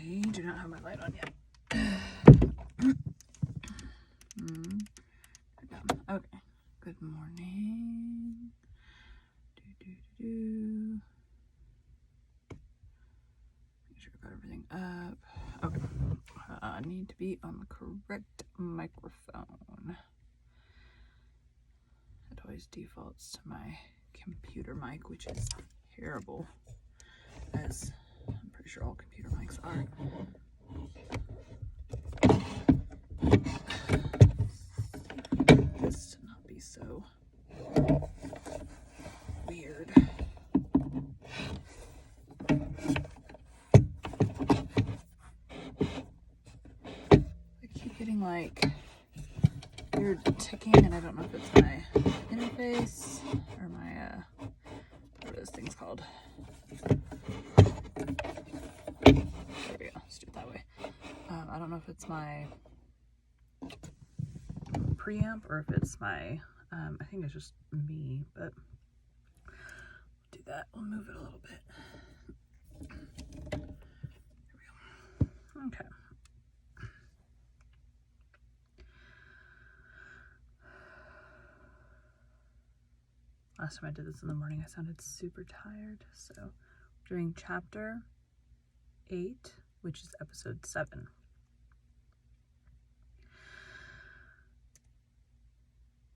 I do not have my light on yet. Okay. Good morning. Make sure I got everything up. Okay. I need to be on the correct microphone. It always defaults to my computer mic, which is terrible, as I'm pretty sure all computer mics are. This to not be so weird. I keep getting like weird ticking, and I don't know if it's my interface or my what are those things called? There we go. Let's do it that way. I don't know if it's my preamp or if it's my I think it's just me, but do that. We'll move it a little bit. There we go. Okay. Last time I did this in the morning, I sounded super tired. So during chapter 8, which is episode 7.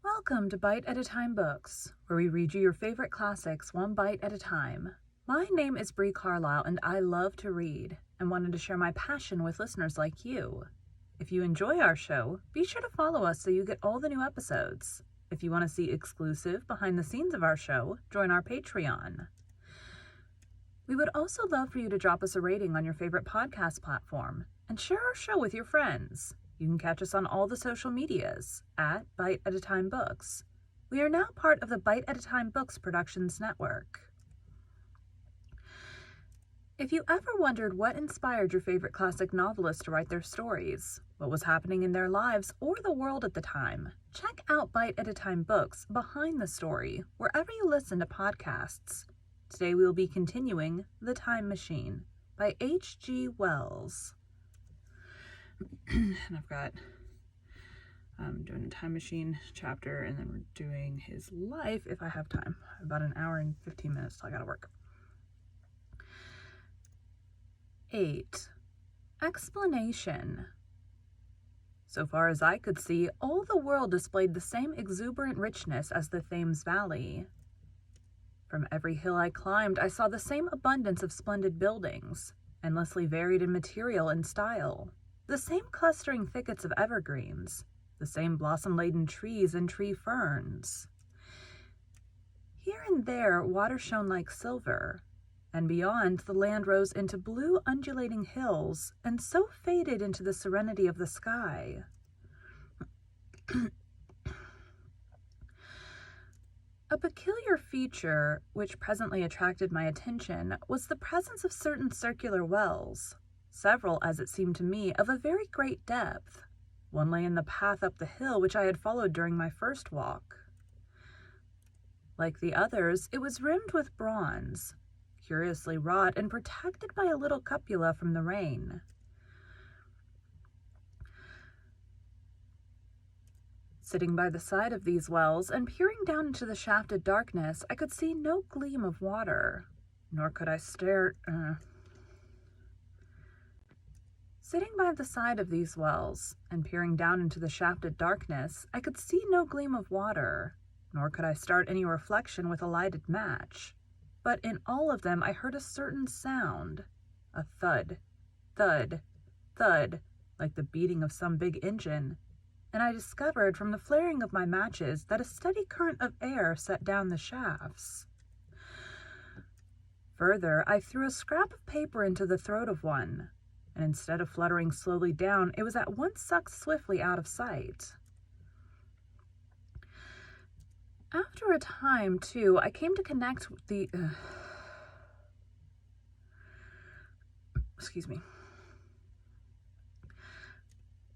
Welcome to Bite at a Time Books, where we read you your favorite classics one bite at a time. My name is Bree Carlisle, and I love to read and wanted to share my passion with listeners like you. If you enjoy our show, be sure to follow us so you get all the new episodes. If you want to see exclusive behind the scenes of our show, join our Patreon. We would also love for you to drop us a rating on your favorite podcast platform and share our show with your friends. You can catch us on all the social medias at Bite at a Time Books. We are now part of the Bite at a Time Books Productions Network. If you ever wondered what inspired your favorite classic novelists to write their stories, what was happening in their lives or the world at the time, check out Bite at a Time Books Behind the Story wherever you listen to podcasts. Today we will be continuing The Time Machine by H.G. Wells. And I've got doing the Time Machine chapter, and then we're doing his life if I have time. About an hour and 15 minutes till I gotta work. 8. Explanation. So far as I could see, all the world displayed the same exuberant richness as the Thames Valley. From every hill I climbed, I saw the same abundance of splendid buildings, endlessly varied in material and style, the same clustering thickets of evergreens, the same blossom-laden trees and tree ferns. Here and there, water shone like silver, and beyond, the land rose into blue undulating hills and so faded into the serenity of the sky. A peculiar feature which presently attracted my attention was the presence of certain circular wells, several, as it seemed to me, of a very great depth. One lay in the path up the hill which I had followed during my first walk. Like the others, it was rimmed with bronze, curiously wrought and protected by a little cupola from the rain. Sitting by the side of these wells and peering down into the shafted darkness, I could see no gleam of water, nor could I Sitting by the side of these wells and peering down into the shafted darkness, I could see no gleam of water, nor could I start any reflection with a lighted match. But in all of them I heard a certain sound, a thud, thud, thud, like the beating of some big engine, and I discovered from the flaring of my matches that a steady current of air set down the shafts. Further, I threw a scrap of paper into the throat of one, and instead of fluttering slowly down, it was at once sucked swiftly out of sight. After a time, too, I came to connect the...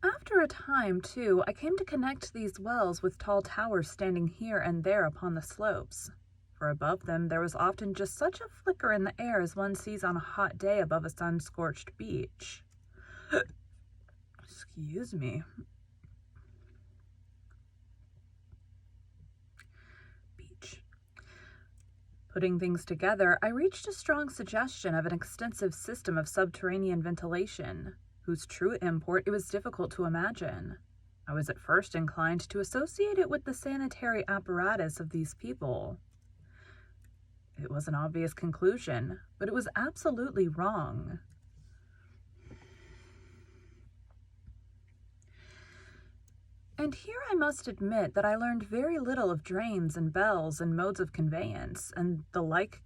After a time, too, I came to connect these wells with tall towers standing here and there upon the slopes, for above them there was often just such a flicker in the air as one sees on a hot day above a sun-scorched beach. Excuse me. Beach. Putting things together, I reached a strong suggestion of an extensive system of subterranean ventilation, whose true import it was difficult to imagine. I was at first inclined to associate it with the sanitary apparatus of these people. It was an obvious conclusion, but it was absolutely wrong. And here I must admit that I learned very little of drains and bells and modes of conveyance, and the like.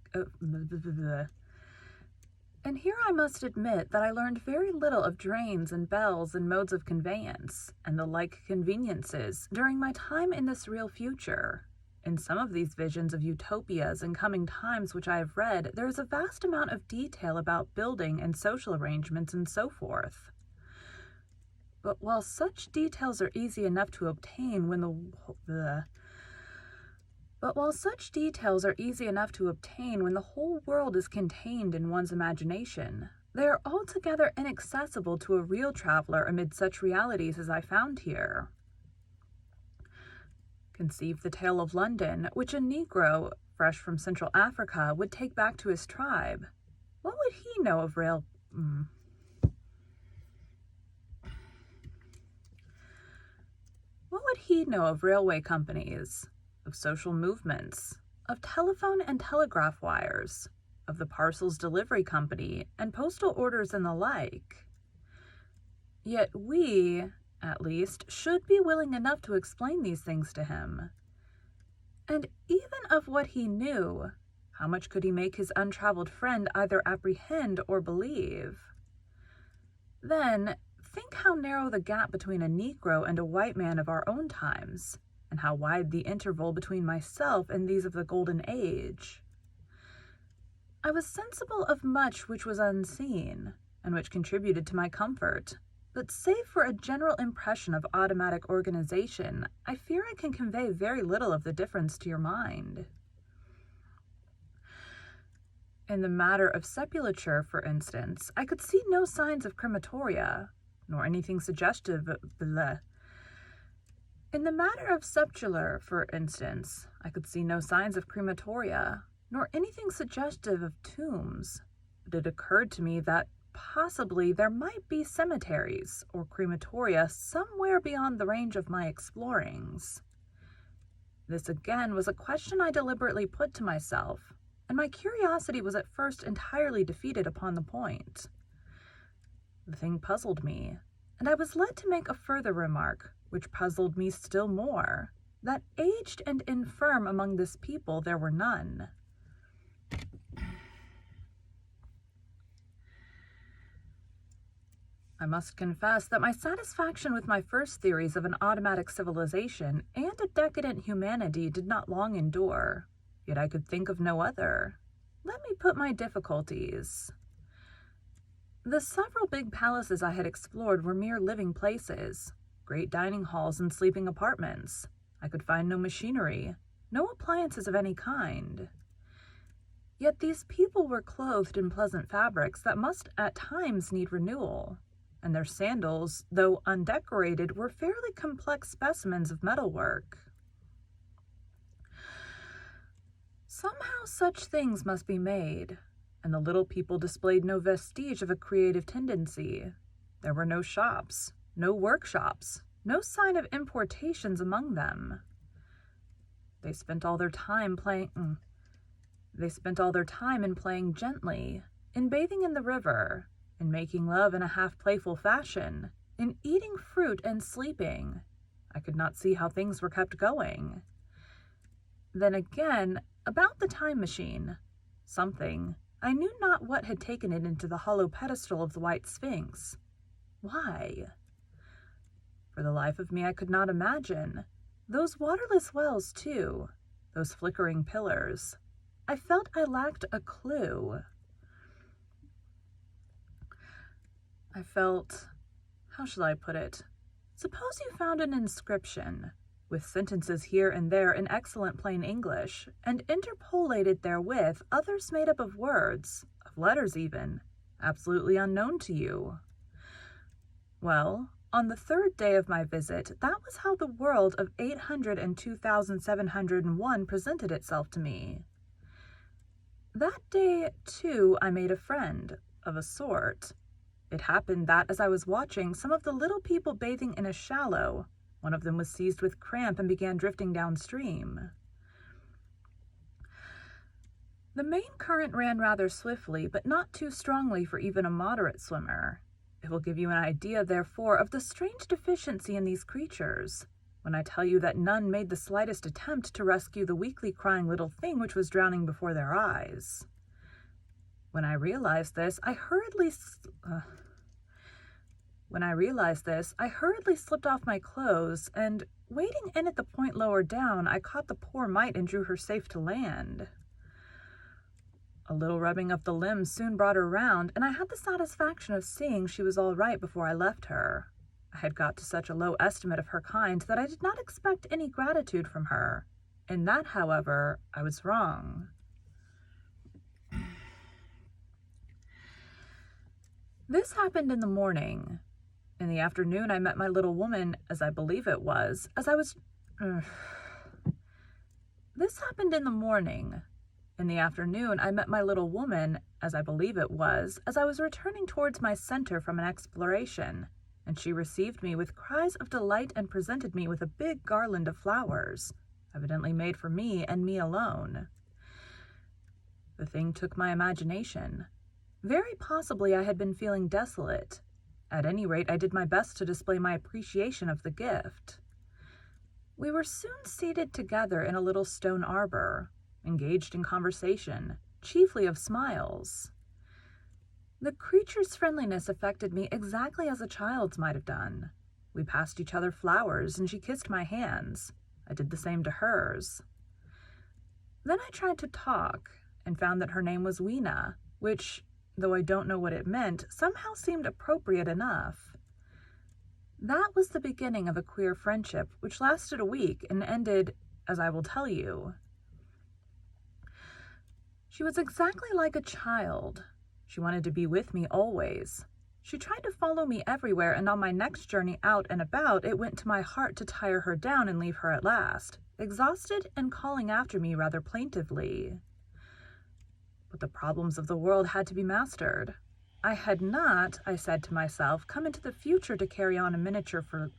And here I must admit that I learned very little of drains and bells and modes of conveyance, and the like conveniences, during my time in this real future. In some of these visions of utopias and coming times which I have read, there is a vast amount of detail about building and social arrangements and so forth. But while such details are easy enough to obtain when the whole world is contained in one's imagination, they are altogether inaccessible to a real traveler amid such realities as I found here. Conceive the tale of London, which a Negro, fresh from Central Africa, would take back to his tribe. What would he know of What would he know of railway companies, of social movements, of telephone and telegraph wires, of the parcels delivery company, and postal orders and the like? Yet we, at least, should be willing enough to explain these things to him. And even of what he knew, how much could he make his untraveled friend either apprehend or believe? Then, think how narrow the gap between a Negro and a white man of our own times, and how wide the interval between myself and these of the Golden Age. I was sensible of much which was unseen, and which contributed to my comfort, but save for a general impression of automatic organization, I fear I can convey very little of the difference to your mind. In the matter of sepulture, for instance, I could see no signs of crematoria, nor anything suggestive of In the matter of sepulture, for instance, I could see no signs of crematoria, nor anything suggestive of tombs, but it occurred to me that possibly there might be cemeteries or crematoria somewhere beyond the range of my explorings. This again was a question I deliberately put to myself, and my curiosity was at first entirely defeated upon the point. The thing puzzled me, and I was led to make a further remark, which puzzled me still more, that aged and infirm among this people there were none. I must confess that my satisfaction with my first theories of an automatic civilization and a decadent humanity did not long endure, yet I could think of no other. Let me put my difficulties. The several big palaces I had explored were mere living places, great dining halls and sleeping apartments. I could find no machinery, no appliances of any kind. Yet these people were clothed in pleasant fabrics that must at times need renewal, and their sandals, though undecorated, were fairly complex specimens of metalwork. Somehow such things must be made, and the little people displayed no vestige of a creative tendency. There were no shops, no workshops, no sign of importations among them. They spent all their time in playing gently, in bathing in the river, in making love in a half-playful fashion, in eating fruit and sleeping. I could not see how things were kept going. Then again, about the time machine, something, I knew not what had taken it into the hollow pedestal of the White Sphinx. Why? For the life of me I could not imagine. Those waterless wells, too, those flickering pillars. I felt I lacked a clue. How shall I put it? Suppose you found an inscription, with sentences here and there in excellent plain English, and interpolated therewith others made up of words, of letters even, absolutely unknown to you. Well, on the third day of my visit, that was how the world of 802,701 presented itself to me. That day, too, I made a friend, of a sort. It happened that as I was watching some of the little people bathing in a shallow, one of them was seized with cramp and began drifting downstream. The main current ran rather swiftly, but not too strongly for even a moderate swimmer. It will give you an idea, therefore, of the strange deficiency in these creatures, when I tell you that none made the slightest attempt to rescue the weakly crying little thing which was drowning before their eyes. When I realized this, I hurriedly slipped off my clothes, and, wading in at the point lower down, I caught the poor mite and drew her safe to land. A little rubbing of the limbs soon brought her round, and I had the satisfaction of seeing she was all right before I left her. I had got to such a low estimate of her kind that I did not expect any gratitude from her. In that, however, I was wrong. This happened in the morning. In the afternoon, I met my little woman, as I believe it was, This happened in the morning. In the afternoon, I met my little woman, as I believe it was, as I was returning towards my center from an exploration, and she received me with cries of delight and presented me with a big garland of flowers, evidently made for me and me alone. The thing took my imagination. Very possibly I had been feeling desolate. At any rate, I did my best to display my appreciation of the gift. We were soon seated together in a little stone arbor, engaged in conversation, chiefly of smiles. The creature's friendliness affected me exactly as a child's might have done. We passed each other flowers, and she kissed my hands. I did the same to hers. Then I tried to talk, and found that her name was Weena, which, though I don't know what it meant, somehow seemed appropriate enough. That was the beginning of a queer friendship, which lasted a week and ended, as I will tell you. She was exactly like a child. She wanted to be with me always. She tried to follow me everywhere, and on my next journey out and about, it went to my heart to tire her down and leave her at last, exhausted and calling after me rather plaintively. But the problems of the world had to be mastered. I had not, I said to myself, come into the future to carry on a miniature for...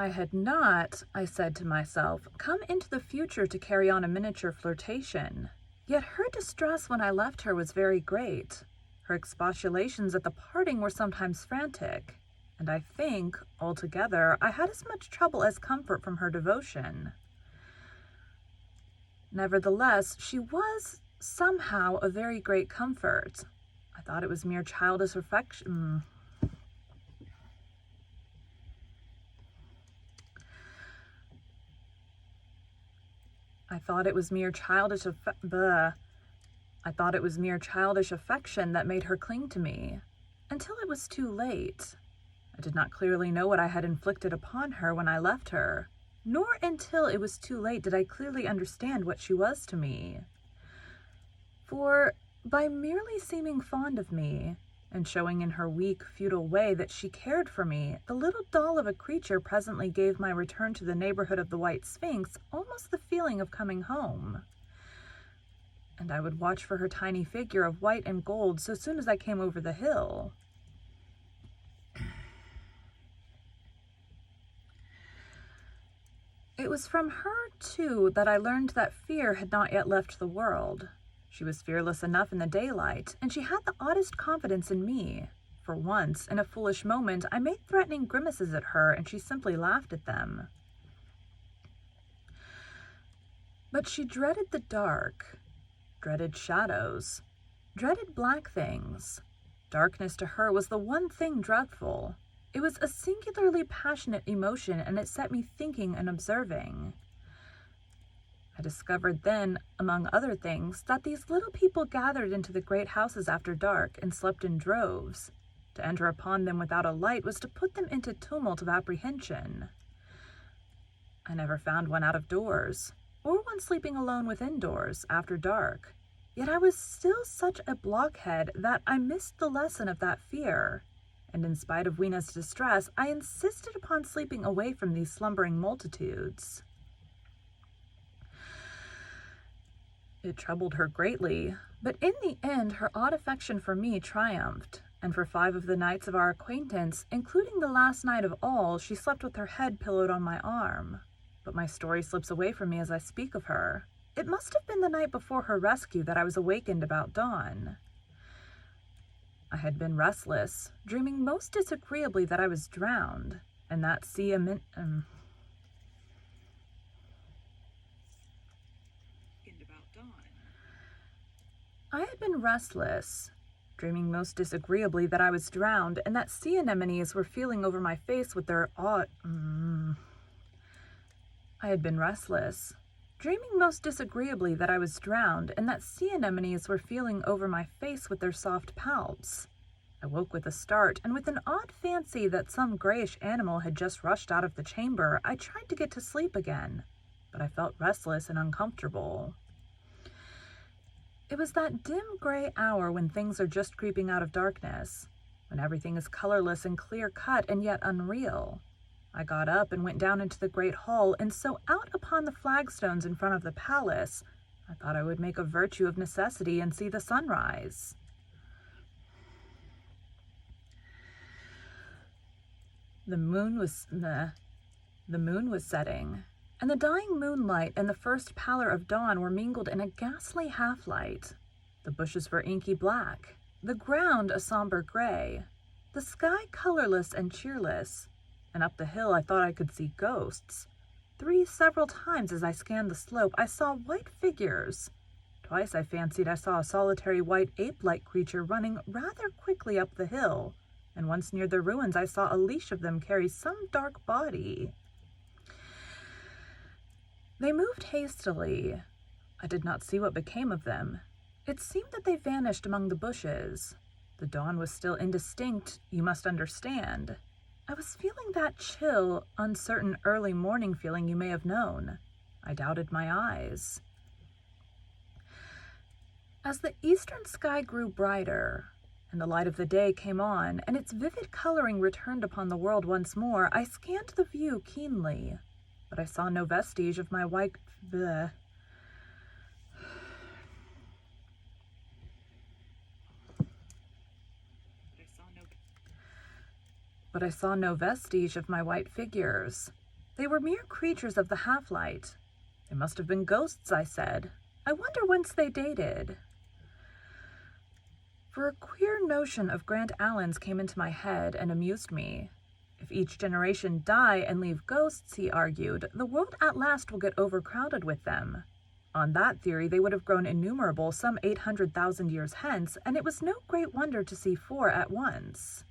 I had not, I said to myself, come into the future to carry on a miniature flirtation. Yet her distress when I left her was very great. Her expostulations at the parting were sometimes frantic, and I think, altogether, I had as much trouble as comfort from her devotion. Nevertheless, she was, somehow, a very great comfort. I thought it was mere childish affection. I thought it was mere childish affection that made her cling to me, until it was too late. I did not clearly know what I had inflicted upon her when I left her, nor until it was too late did I clearly understand what she was to me. For, by merely seeming fond of me, and showing in her weak, futile way that she cared for me, the little doll of a creature presently gave my return to the neighborhood of the White Sphinx almost the feeling of coming home. And I would watch for her tiny figure of white and gold so soon as I came over the hill. It was from her, too, that I learned that fear had not yet left the world. She was fearless enough in the daylight, and she had the oddest confidence in me. For once, in a foolish moment, I made threatening grimaces at her, and she simply laughed at them. But she dreaded the dark, dreaded shadows, dreaded black things. Darkness to her was the one thing dreadful. It was a singularly passionate emotion, and it set me thinking and observing. I discovered then, among other things, that these little people gathered into the great houses after dark and slept in droves. To enter upon them without a light was to put them into tumult of apprehension. I never found one out of doors, or one sleeping alone within doors after dark. Yet I was still such a blockhead that I missed the lesson of that fear, and in spite of Weena's distress, I insisted upon sleeping away from these slumbering multitudes. It troubled her greatly, but in the end her odd affection for me triumphed, and for 5 of the nights of our acquaintance, including the last night of all, she slept with her head pillowed on my arm. But my story slips away from me as I speak of her. It must have been the night before her rescue that I was awakened about dawn. I had been restless, dreaming most disagreeably that I was drowned, and that I had been restless, dreaming most disagreeably that I was drowned, and that sea anemones were feeling over my face with their I had been restless, dreaming most disagreeably that I was drowned, and that sea anemones were feeling over my face with their soft palps. I woke with a start, and with an odd fancy that some grayish animal had just rushed out of the chamber, I tried to get to sleep again, but I felt restless and uncomfortable. It was that dim gray hour when things are just creeping out of darkness, when everything is colorless and clear-cut and yet unreal. I got up and went down into the great hall, and so out upon the flagstones in front of the palace, I thought I would make a virtue of necessity and see the sunrise. The moon was setting, and the dying moonlight and the first pallor of dawn were mingled in a ghastly half-light. The bushes were inky black, the ground a somber gray, the sky colorless and cheerless, and up the hill I thought I could see ghosts. Several times as I scanned the slope, I saw white figures. Twice I fancied I saw a solitary white ape-like creature running rather quickly up the hill, and once near the ruins I saw a leash of them carry some dark body. They moved hastily. I did not see what became of them. It seemed that they vanished among the bushes. The dawn was still indistinct, you must understand. I was feeling that chill, uncertain early morning feeling you may have known. I doubted my eyes. As the eastern sky grew brighter, and the light of the day came on, and its vivid coloring returned upon the world once more, I scanned the view keenly. But I saw no vestige of my white But I saw no vestige of my white figures. They were mere creatures of the half-light. They must have been ghosts, I said. I wonder whence they dated. For a queer notion of Grant Allen's came into my head and amused me. If each generation die and leave ghosts, he argued, the world at last will get overcrowded with them. On that theory, they would have grown innumerable some 800,000 years hence, and it was no great wonder to see 4 at once.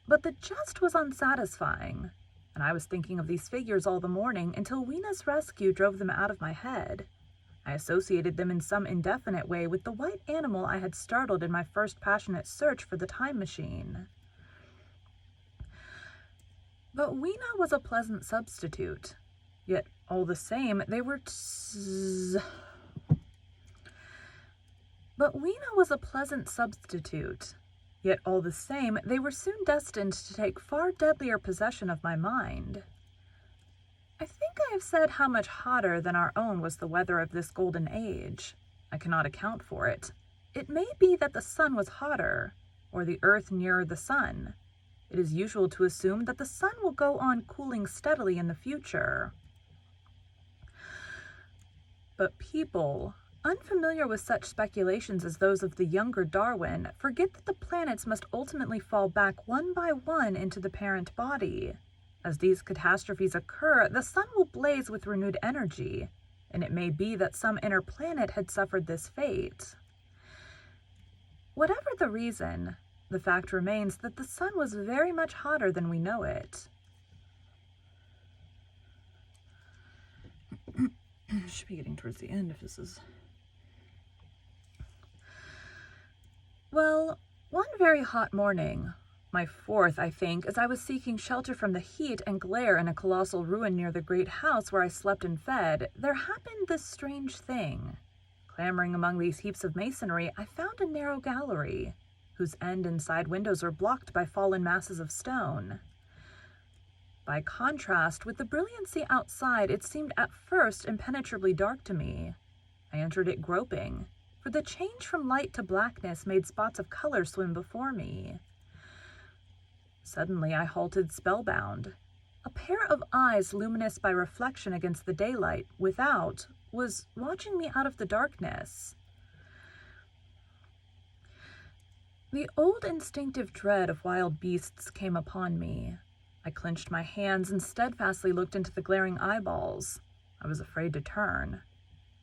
But the jest was unsatisfying, and I was thinking of these figures all the morning until Weena's rescue drove them out of my head. I associated them in some indefinite way with the white animal I had startled in my first passionate search for the time machine. But Weena was a pleasant substitute. Yet, all the same, they were soon destined to take far deadlier possession of my mind. I think I have said how much hotter than our own was the weather of this golden age. I cannot account for it. It may be that the sun was hotter, or the earth nearer the sun. It is usual to assume that the sun will go on cooling steadily in the future. But people, unfamiliar with such speculations as those of the younger Darwin, forget that the planets must ultimately fall back one by one into the parent body. As these catastrophes occur, the sun will blaze with renewed energy, and it may be that some inner planet had suffered this fate. Whatever the reason, the fact remains that the sun was very much hotter than we know it. Should be getting towards the end if this is... Well, one very hot morning, My fourth, I think, as I was seeking shelter from the heat and glare in a colossal ruin near the great house where I slept and fed, there happened this strange thing. Clambering among these heaps of masonry, I found a narrow gallery, whose end and side windows were blocked by fallen masses of stone. By contrast with the brilliancy outside, it seemed at first impenetrably dark to me. I entered it groping, for the change from light to blackness made spots of color swim before me. Suddenly I halted spellbound. A pair of eyes, luminous by reflection against the daylight without, was watching me out of the darkness. The old instinctive dread of wild beasts came upon me. I clenched my hands and steadfastly looked into the glaring eyeballs. I was afraid to turn.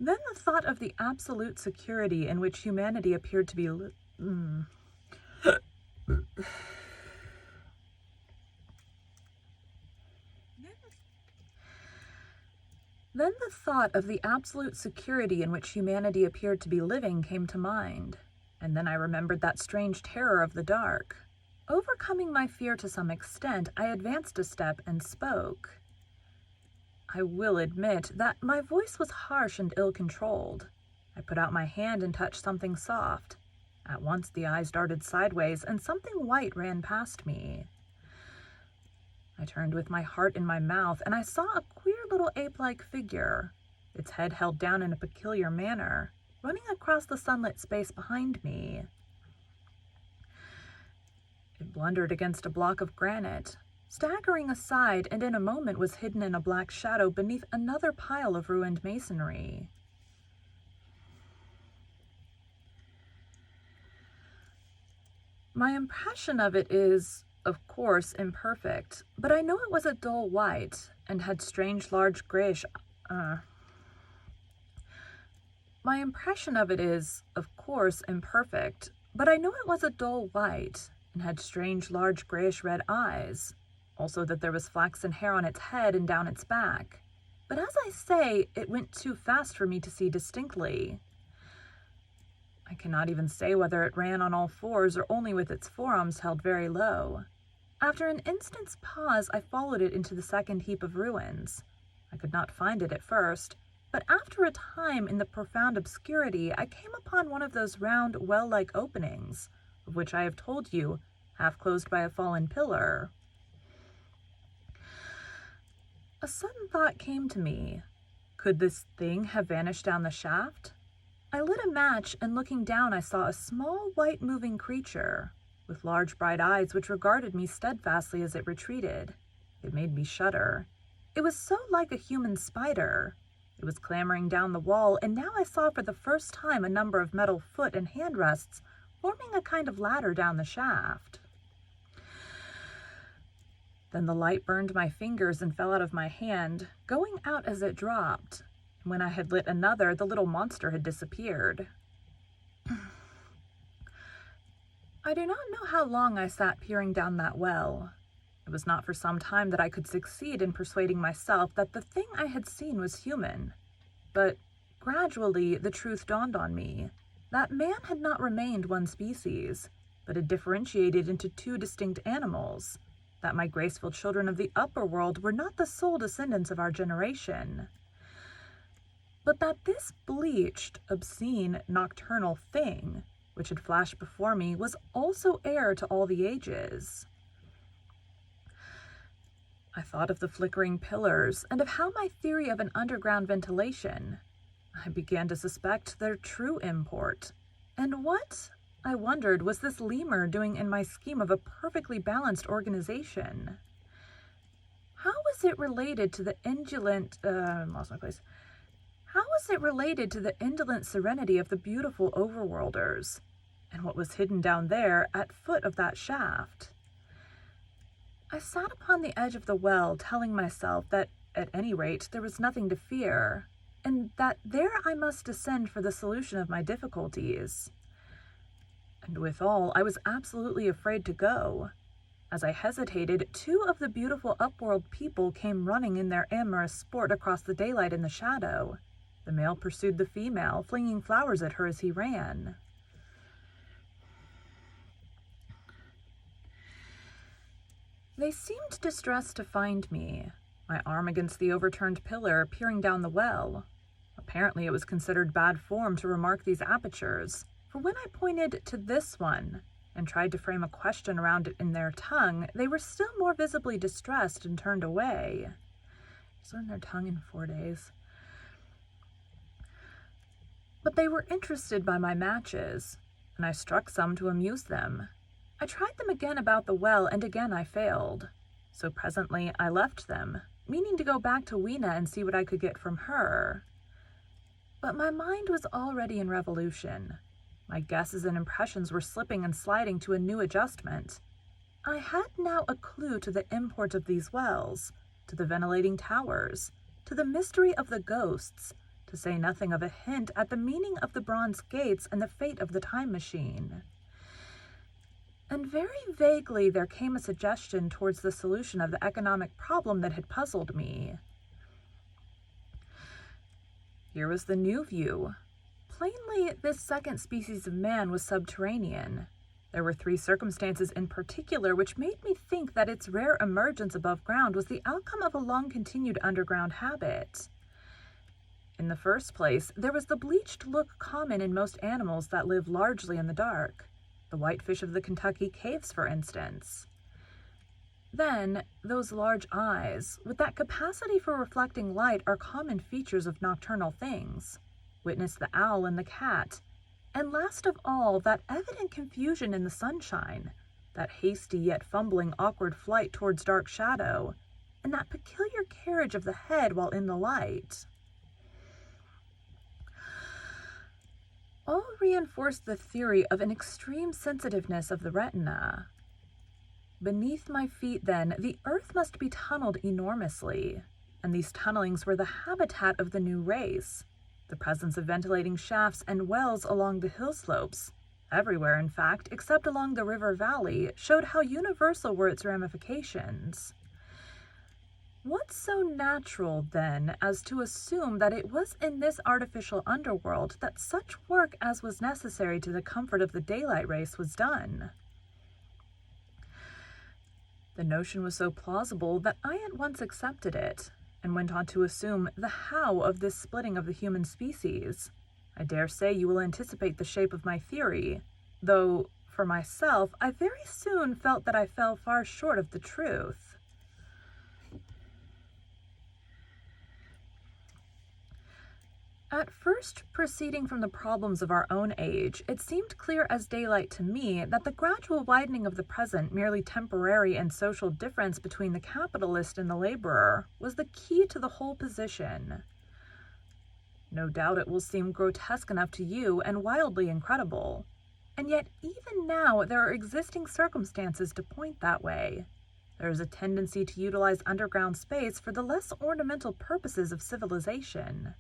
Then the thought of the absolute security in which humanity appeared to be Then the thought of the absolute security in which humanity appeared to be living came to mind, and then I remembered that strange terror of the dark. Overcoming my fear to some extent, I advanced a step and spoke. I will admit that my voice was harsh and ill-controlled. I put out my hand and touched something soft. At once the eyes darted sideways, and something white ran past me. I turned with my heart in my mouth, and I saw a queer little ape-like figure, its head held down in a peculiar manner, running across the sunlit space behind me. It blundered against a block of granite, staggering aside, and in a moment was hidden in a black shadow beneath another pile of ruined masonry. My impression of it is, of course, imperfect, but I know it was a dull white and had strange large grayish My impression of it is, of course, imperfect, but I know it was a dull white and had strange large grayish-red eyes, also that there was flaxen hair on its head and down its back. But as I say, it went too fast for me to see distinctly. I cannot even say whether it ran on all fours or only with its forearms held very low. After an instant's pause, I followed it into the second heap of ruins. I could not find it at first, but after a time, in the profound obscurity, I came upon one of those round, well-like openings, of which I have told you, half closed by a fallen pillar. A sudden thought came to me. Could this thing have vanished down the shaft? I lit a match, and looking down I saw a small white moving creature, with large bright eyes which regarded me steadfastly as it retreated. It made me shudder. It was so like a human spider. It was clambering down the wall, and now I saw for the first time a number of metal foot and hand rests forming a kind of ladder down the shaft. Then the light burned my fingers and fell out of my hand, going out as it dropped. When I had lit another, the little monster had disappeared. I do not know how long I sat peering down that well. It was not for some time that I could succeed in persuading myself that the thing I had seen was human. But gradually the truth dawned on me. That man had not remained one species, but had differentiated into two distinct animals. That my graceful children of the upper world were not the sole descendants of our generation. But that this bleached, obscene, nocturnal thing, which had flashed before me, was also heir to all the ages. I thought of the flickering pillars, and of how my theory of an underground ventilation. I began to suspect their true import. And what, I wondered, was this lemur doing in my scheme of a perfectly balanced organization? How was it related to the indolent, How was it related to the indolent serenity of the beautiful overworlders? And what was hidden down there at foot of that shaft? I sat upon the edge of the well, telling myself that, at any rate, there was nothing to fear, and that there I must descend for the solution of my difficulties. And withal, I was absolutely afraid to go. As I hesitated, two of the beautiful upworld people came running in their amorous sport across the daylight in the shadow. The male pursued the female, flinging flowers at her as he ran. They seemed distressed to find me, my arm against the overturned pillar, peering down the well. Apparently it was considered bad form to remark these apertures, for when I pointed to this one and tried to frame a question around it in their tongue, they were still more visibly distressed and turned away. He's learned their tongue in 4 days. But they were interested by my matches, and I struck some to amuse them. I tried them again about the well, and again I failed. So presently I left them, meaning to go back to Weena and see what I could get from her. But my mind was already in revolution. My guesses and impressions were slipping and sliding to a new adjustment. I had now a clue to the import of these wells, to the ventilating towers, to the mystery of the ghosts, to say nothing of a hint at the meaning of the bronze gates and the fate of the time machine. And very vaguely there came a suggestion towards the solution of the economic problem that had puzzled me. Here was the new view. Plainly, this second species of man was subterranean. There were 3 circumstances in particular which made me think that its rare emergence above ground was the outcome of a long-continued underground habit. In the first place, there was the bleached look common in most animals that live largely in the dark. The whitefish of the Kentucky caves, for instance. Then, those large eyes, with that capacity for reflecting light, are common features of nocturnal things. Witness the owl and the cat. And last of all, that evident confusion in the sunshine, that hasty yet fumbling awkward flight towards dark shadow, and that peculiar carriage of the head while in the light. All reinforced the theory of an extreme sensitiveness of the retina. Beneath my feet, then, the earth must be tunneled enormously, and these tunnelings were the habitat of the new race. The presence of ventilating shafts and wells along the hill slopes, everywhere in fact, except along the river valley, showed how universal were its ramifications. What so natural, then, as to assume that it was in this artificial underworld that such work as was necessary to the comfort of the daylight race was done? The notion was so plausible that I at once accepted it, and went on to assume the how of this splitting of the human species. I dare say you will anticipate the shape of my theory, though, for myself, I very soon felt that I fell far short of the truth. At first, proceeding from the problems of our own age, it seemed clear as daylight to me that the gradual widening of the present, merely temporary and social difference between the capitalist and the laborer was the key to the whole position. No doubt it will seem grotesque enough to you and wildly incredible, and yet even now there are existing circumstances to point that way. There is a tendency to utilize underground space for the less ornamental purposes of civilization.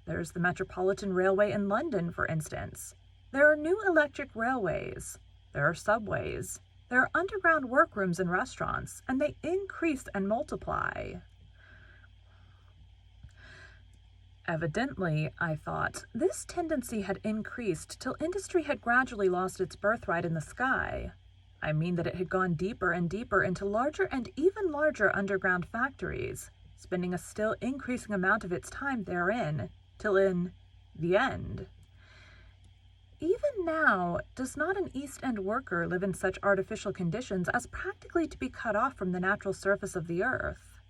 There's the Metropolitan Railway in London, for instance. There are new electric railways. There are subways. There are underground workrooms and restaurants, and they increase and multiply. Evidently, I thought, this tendency had increased till industry had gradually lost its birthright in the sky. I mean that it had gone deeper and deeper into larger and even larger underground factories, spending a still increasing amount of its time therein, till in the end. Even now, does not an East End worker live in such artificial conditions as practically to be cut off from the natural surface of the earth?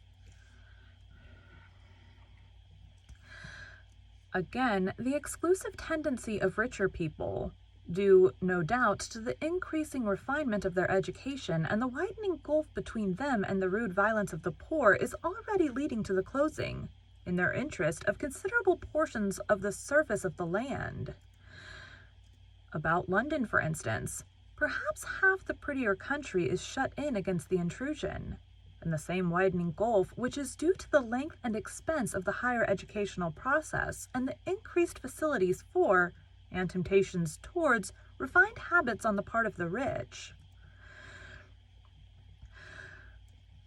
Again, the exclusive tendency of richer people, due, no doubt, to the increasing refinement of their education and the widening gulf between them and the rude violence of the poor, is already leading to the closing, in their interest, of considerable portions of the surface of the land. About London, for instance, perhaps half the prettier country is shut in against the intrusion, and the same widening gulf, which is due to the length and expense of the higher educational process and the increased facilities for, and temptations towards, refined habits on the part of the rich,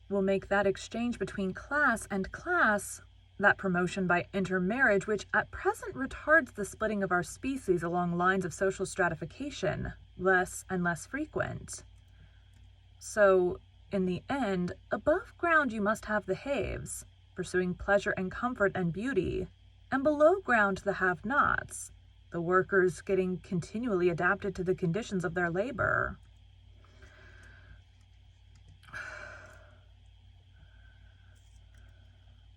will make that exchange between class and class, that promotion by intermarriage which at present retards the splitting of our species along lines of social stratification, less and less frequent. So, in the end, above ground you must have the haves, pursuing pleasure and comfort and beauty, and below ground the have-nots, the workers getting continually adapted to the conditions of their labor.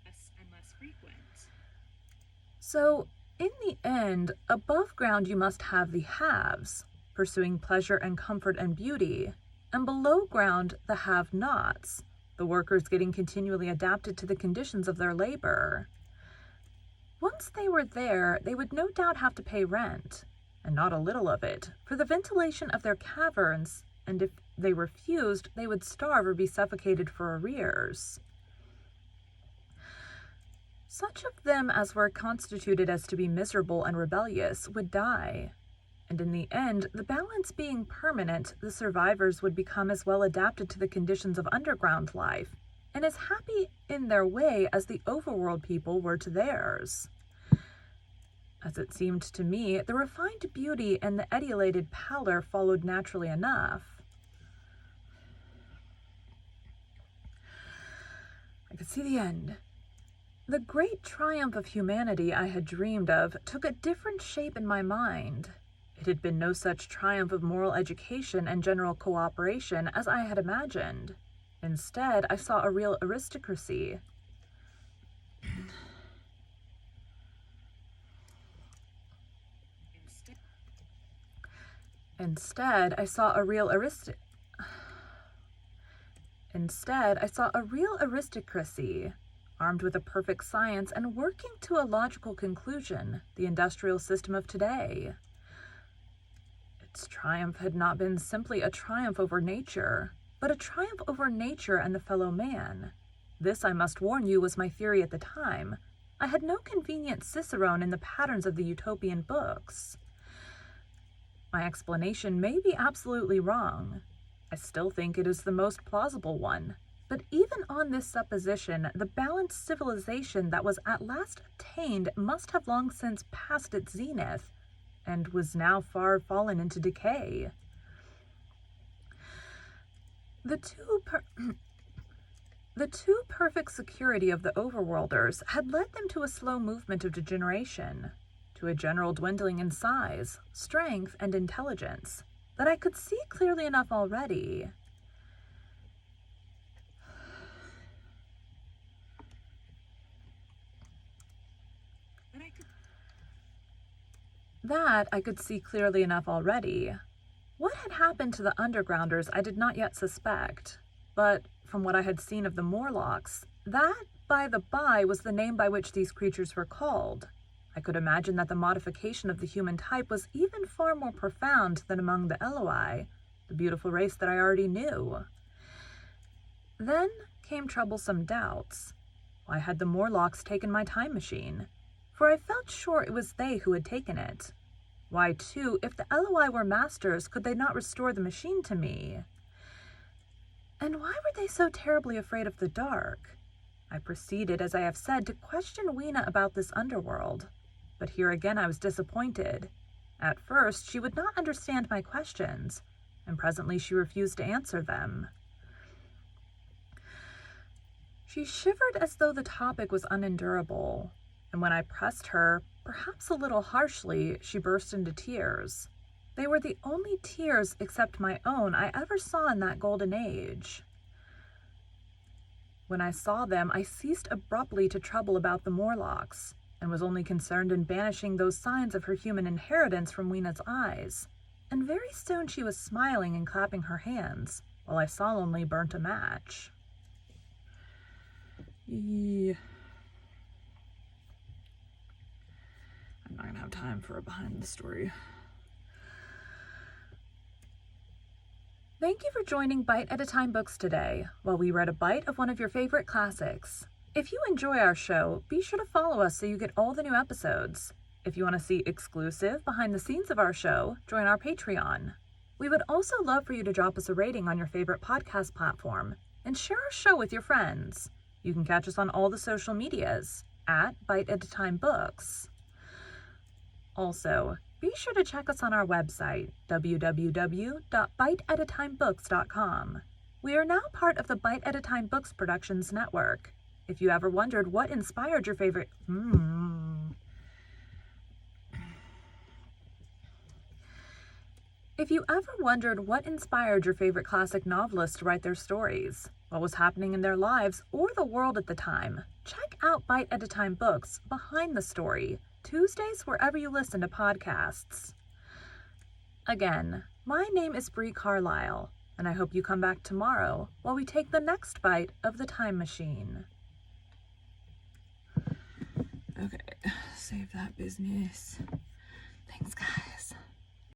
Less and less frequent. So, in the end, above ground you must have the haves, pursuing pleasure and comfort and beauty, and below ground the have-nots, the workers getting continually adapted to the conditions of their labor. Once they were there, they would no doubt have to pay rent, and not a little of it, for the ventilation of their caverns, and if they refused, they would starve or be suffocated for arrears. Such of them as were constituted as to be miserable and rebellious would die, and in the end, the balance being permanent, the survivors would become as well adapted to the conditions of underground life, and as happy in their way as the overworld people were to theirs. As it seemed to me, the refined beauty and the etiolated pallor followed naturally enough. I could see the end. The great triumph of humanity I had dreamed of took a different shape in my mind. It had been no such triumph of moral education and general cooperation as I had imagined. Instead, I saw a real aristocracy. Instead, I saw a real aristocracy, armed with a perfect science and working to a logical conclusion, the industrial system of today. Its triumph had not been simply a triumph over nature, but a triumph over nature and the fellow man. This, I must warn you, was my theory at the time. I had no convenient cicerone in the patterns of the utopian books. My explanation may be absolutely wrong. I still think it is the most plausible one. But even on this supposition, the balanced civilization that was at last attained must have long since passed its zenith, and was now far fallen into decay. The too perfect security of the overworlders had led them to a slow movement of degeneration, to a general dwindling in size, strength, and intelligence, that I could see clearly enough already. That I could see clearly enough already. What had happened to the undergrounders I did not yet suspect, but from what I had seen of the Morlocks, that, by the by, was the name by which these creatures were called. I could imagine that the modification of the human type was even far more profound than among the Eloi, the beautiful race that I already knew. Then came troublesome doubts. Why had the Morlocks taken my time machine? For I felt sure it was they who had taken it. Why, too, if the Eloi were masters, could they not restore the machine to me? And why were they so terribly afraid of the dark? I proceeded, as I have said, to question Weena about this underworld. But here again I was disappointed. At first, she would not understand my questions, and presently she refused to answer them. She shivered as though the topic was unendurable, and when I pressed her, perhaps a little harshly, she burst into tears. They were the only tears, except my own, I ever saw in that golden age. When I saw them, I ceased abruptly to trouble about the Morlocks, and was only concerned in banishing those signs of her human inheritance from Weena's eyes. And very soon she was smiling and clapping her hands, while I solemnly burnt a match. I'm not going to have time for a behind the story. Thank you for joining Bite at a Time Books today, while we read a bite of one of your favorite classics. If you enjoy our show, be sure to follow us so you get all the new episodes. If you want to see exclusive behind the scenes of our show, join our Patreon. We would also love for you to drop us a rating on your favorite podcast platform and share our show with your friends. You can catch us on all the social medias at Bite at a Time Books. Also, be sure to check us on our website, www.biteatatimebooks.com. We are now part of the Bite at a Time Books Productions Network. If you ever wondered what inspired your favorite... If you ever wondered what inspired your favorite classic novelists to write their stories, what was happening in their lives or the world at the time, check out Bite at a Time Books Behind the Story, Tuesdays wherever you listen to podcasts. Again, my name is Bree Carlisle, and I hope you come back tomorrow while we take the next bite of the time machine. Okay, save that business. Thanks, guys.